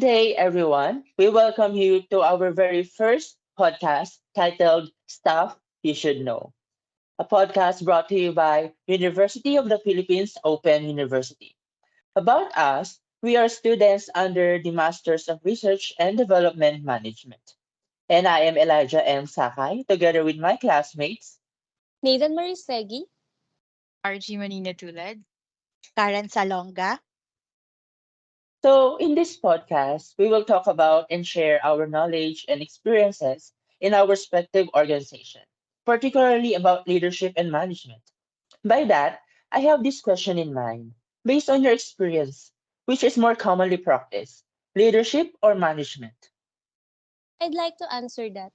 day, everyone. We welcome you to our very first podcast titled Stuff You Should Know, a podcast brought to you by University of the Philippines Open University. About us, we are students under the Masters of Research and Development Management. And I am Elijah M. Sacay, together with my classmates. Maiden Segui. Monina Tulad. Karen Salonga. So, in this podcast, we will talk about and share our knowledge and experiences in our respective organization, particularly about leadership and management. By that, I have this question in mind. Based on your experience, which is more commonly practiced, leadership or management? I'd like to answer that.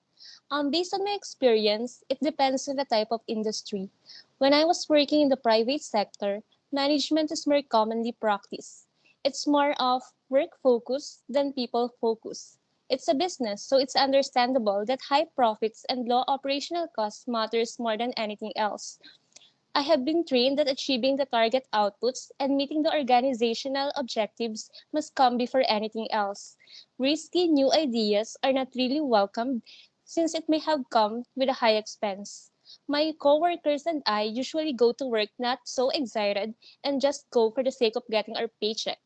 Based on my experience, it depends on the type of industry. When I was working in the private sector, management is more commonly practiced. It's more of work focus than people focus. It's a business, so it's understandable that high profits and low operational costs matters more than anything else. I have been trained that achieving the target outputs and meeting the organizational objectives must come before anything else. Risky new ideas are not really welcomed since it may have come with a high expense. My coworkers and I usually go to work not so excited and just go for the sake of getting our paycheck.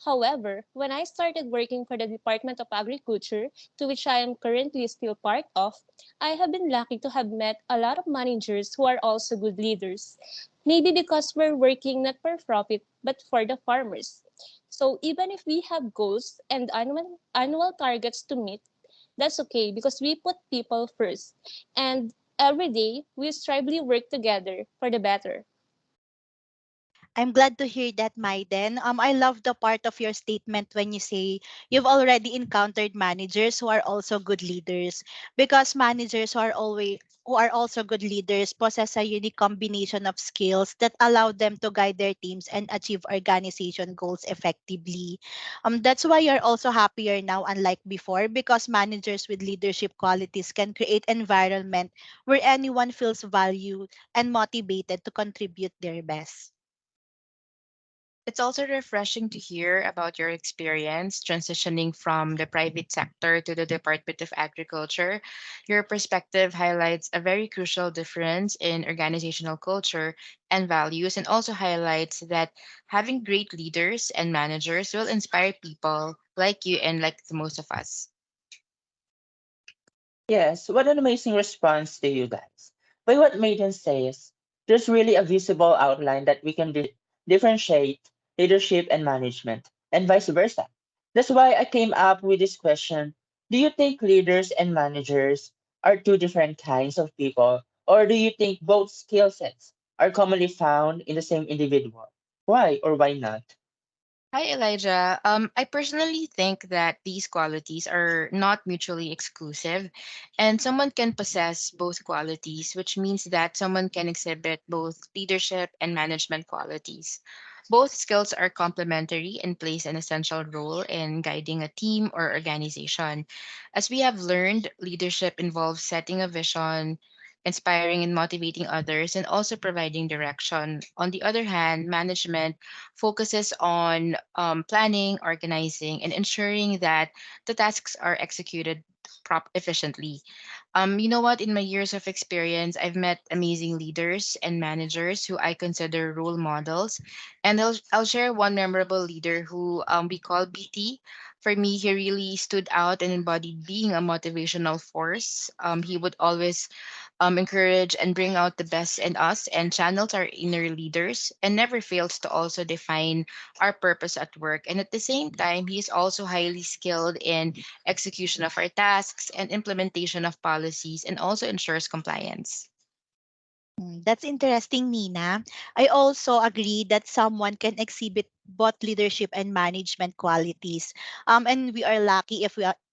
However, when I started working for the Department of Agriculture, to which I am currently still part of, I have been lucky to have met a lot of managers who are also good leaders. Maybe because we're working not for profit, but for the farmers. So even if we have goals and annual targets to meet, that's okay because we put people first. And every day, we strive work together for the better. I'm glad to hear that, Maiden. I love the part of your statement when you say you've already encountered managers who are also good leaders, because managers who are also good leaders possess a unique combination of skills that allow them to guide their teams and achieve organization goals effectively. That's why you're also happier now, unlike before, because managers with leadership qualities can create environment where anyone feels valued and motivated to contribute their best. It's also refreshing to hear about your experience transitioning from the private sector to the Department of Agriculture. Your perspective highlights a very crucial difference in organizational culture and values, and also highlights that having great leaders and managers will inspire people like you and like the most of us. Yes, what an amazing response to you guys. By what Maiden says, there's really a visible outline that we can differentiate leadership and management, and vice versa. That's why I came up with this question. Do you think leaders and managers are two different kinds of people, or do you think both skill sets are commonly found in the same individual? Why or why not? Hi, Elijah. I personally think that these qualities are not mutually exclusive, and someone can possess both qualities, which means that someone can exhibit both leadership and management qualities. Both skills are complementary and plays an essential role in guiding a team or organization. As we have learned, leadership involves setting a vision, inspiring and motivating others, and also providing direction. On the other hand, management focuses on planning, organizing, and ensuring that the tasks are executed efficiently. You know what? In my years of experience, I've met amazing leaders and managers who I consider role models. And I'll share one memorable leader who we call BT. For me, he really stood out and embodied being a motivational force. He would always encourage and bring out the best in us and channels our inner leaders, and never fails to also define our purpose at work. And at the same time, he is also highly skilled in execution of our tasks and implementation of policies, and also ensures compliance. That's interesting, Nina. I also agree that someone can exhibit both leadership and management qualities. And we are lucky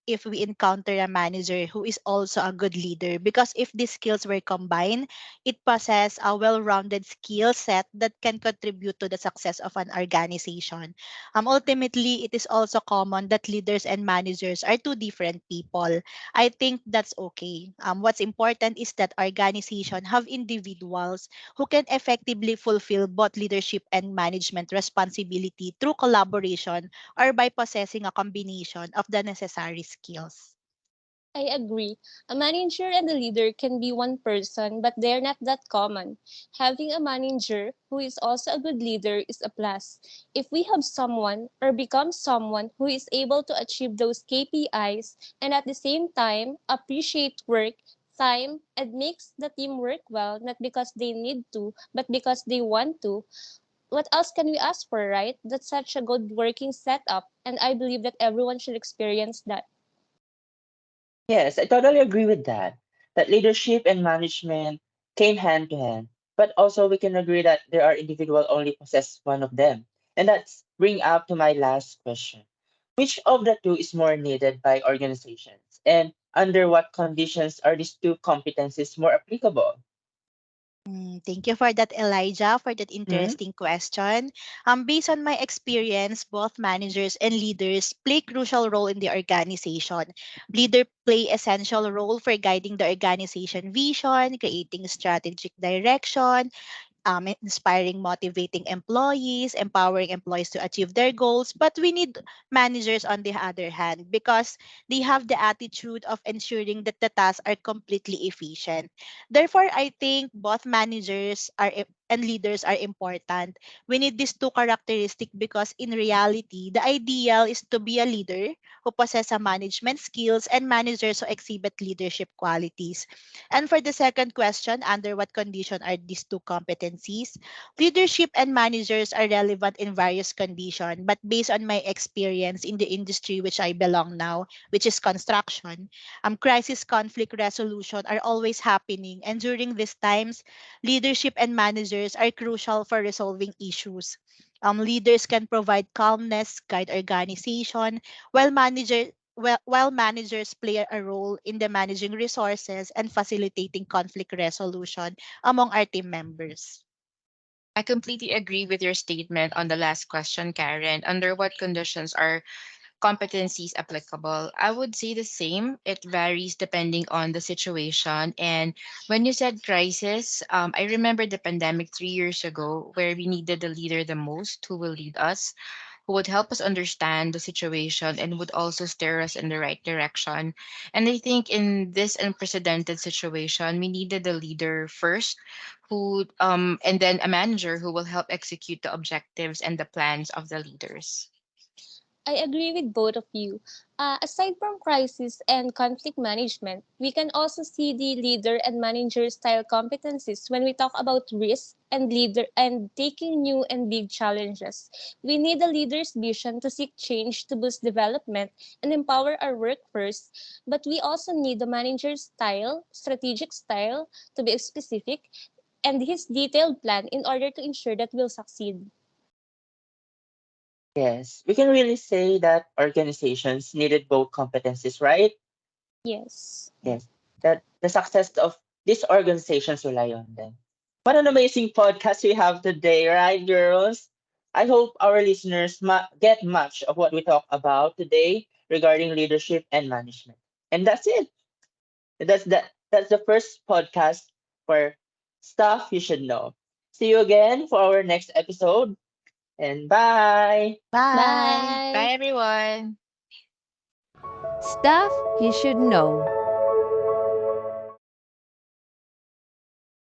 if we encounter a manager who is also a good leader, because if these skills were combined, it possesses a well-rounded skill set that can contribute to the success of an organization. Ultimately, it is also common that leaders and managers are two different people. I think that's okay. What's important is that organization have individuals who can effectively fulfill both leadership and management responsibility through collaboration or by possessing a combination of the necessary skills. I agree. A manager and a leader can be one person, but they're not that common. Having a manager who is also a good leader is a plus. If we have someone or become someone who is able to achieve those KPIs and at the same time appreciate work, time, and makes the team work well, not because they need to, but because they want to, what else can we ask for, right? That's such a good working setup, and I believe that everyone should experience that. Yes, I totally agree with that. That leadership and management came hand to hand. But also we can agree that there are individuals only possess one of them. And that's bring up to my last question. Which of the two is more needed by organizations? And under what conditions are these two competencies more applicable? Thank you for that, Elijah, for that Hmm. interesting question. Based on my experience, both managers and leaders play crucial role in the organization. Leader play essential role for guiding the organization vision, creating strategic direction, inspiring, motivating employees, empowering employees to achieve their goals. But we need managers on the other hand because they have the attitude of ensuring that the tasks are completely efficient. Therefore, I think both managers and leaders are important. We need these two characteristics because in reality, the ideal is to be a leader who possess a management skills and managers who exhibit leadership qualities. And for the second question, under what condition are these two competencies? Leadership and managers are relevant in various conditions, but based on my experience in the industry which I belong now, which is construction, crisis conflict resolution are always happening. And during these times, leadership and managers are crucial for resolving issues. Leaders can provide calmness, guide organization, while managers play a role in the managing resources and facilitating conflict resolution among our team members. I completely agree with your statement on the last question, Karen. Under what conditions are competencies applicable? I would say the same. It varies depending on the situation. And when you said crisis, I remember the pandemic 3 years ago where we needed the leader the most who will lead us, who would help us understand the situation and would also steer us in the right direction. And I think in this unprecedented situation, we needed a leader first who and then a manager who will help execute the objectives and the plans of the leaders. I agree with both of you. Aside from crisis and conflict management, we can also see the leader and manager style competencies when we talk about risk and leader and taking new and big challenges. We need a leader's vision to seek change to boost development and empower our workforce, but we also need the manager's style, strategic style to be specific, and his detailed plan in order to ensure that we'll succeed. Yes, we can really say that organizations needed both competencies, right? Yes. Yes, that the success of these organizations rely on them. What an amazing podcast we have today, right, girls? I hope our listeners get much of what we talk about today regarding leadership and management. And that's it. That's the first podcast for stuff you should know. See you again for our next episode, and bye. Bye. Bye. Bye, everyone. Stuff you should know.